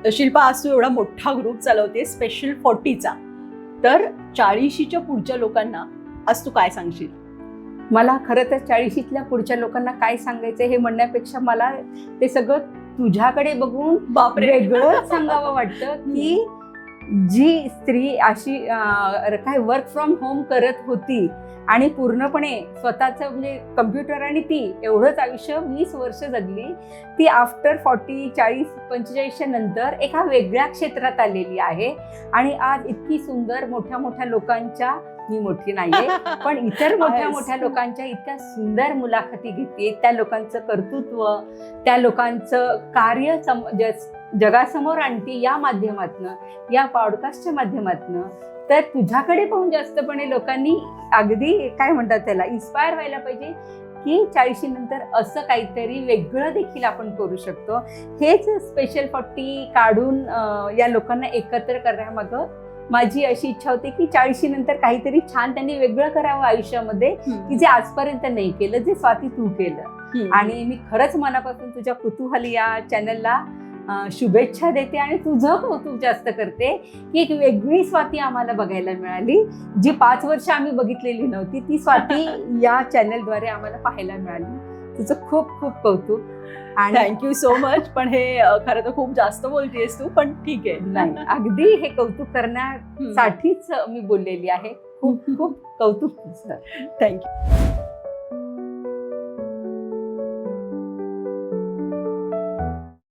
शिल्पा, आज तू एवढा मोठा ग्रुप चालवते स्पेशल 40चा, तर 40च्या पुढच्या लोकांना आज तू काय सांगशील? मला खरं तर 40ल्या पुढच्या लोकांना काय सांगायचं हे म्हणण्यापेक्षा मला ते सगळं तुझ्याकडे बघून बापरे, वेगळं सांगावं वाटतं की जी स्त्री अशी काय वर्क फ्रॉम होम करत होती आणि पूर्णपणे स्वतःचं म्हणजे कम्प्युटर आणि ती एवढंच आयुष्य 20 वर्ष जगली, ती आफ्टर 40, 40, 45च्या नंतर एका वेगळ्या क्षेत्रात आलेली आहे आणि आज इतकी सुंदर मोठ्या मोठ्या लोकांच्या, मी मोठी नाहीये पण इतर मोठ्या मोठ्या लोकांच्या इतक्या सुंदर मुलाखती घेते, त्या लोकांचं कर्तृत्व, त्या लोकांचं कार्य जगासमोर आणते या माध्यमातनं, या पॉडकास्टच्या माध्यमातनं. तर तुझ्याकडे पाहून जास्तपणे लोकांनी अगदी काय म्हणतात त्याला इन्स्पायर व्हायला पाहिजे की 40 नंतर असं काहीतरी वेगळं देखील आपण करू शकतो. हेच स्पेशल 40 काढून या लोकांना एकत्र करण्यामागं माझी अशी इच्छा होती की 40 नंतर काहीतरी छान त्यांनी वेगळं करावं आयुष्यामध्ये की जे आजपर्यंत नाही केलं, जे स्वाती तू केलं. आणि मी खरंच मनापासून तुझ्या कुतूहल या चॅनलला शुभेच्छा देते आणि तुझं कौतुक जास्त करते की एक वेगळी स्वाती आम्हाला बघायला मिळाली, जी 5 वर्ष आम्ही बघितलेली नव्हती, ती स्वाती या चॅनलद्वारे आम्हाला पाहायला मिळाली. तुझं खूप खूप कौतुक आणि थँक्यू सो मच. पण हे खरं तर खूप जास्त बोलतेस तू, पण ठीक आहे. नाही, अगदी हे कौतुक करण्यासाठीच मी बोललेली आहे. खूप खूप कौतुक तुझं. थँक्यू.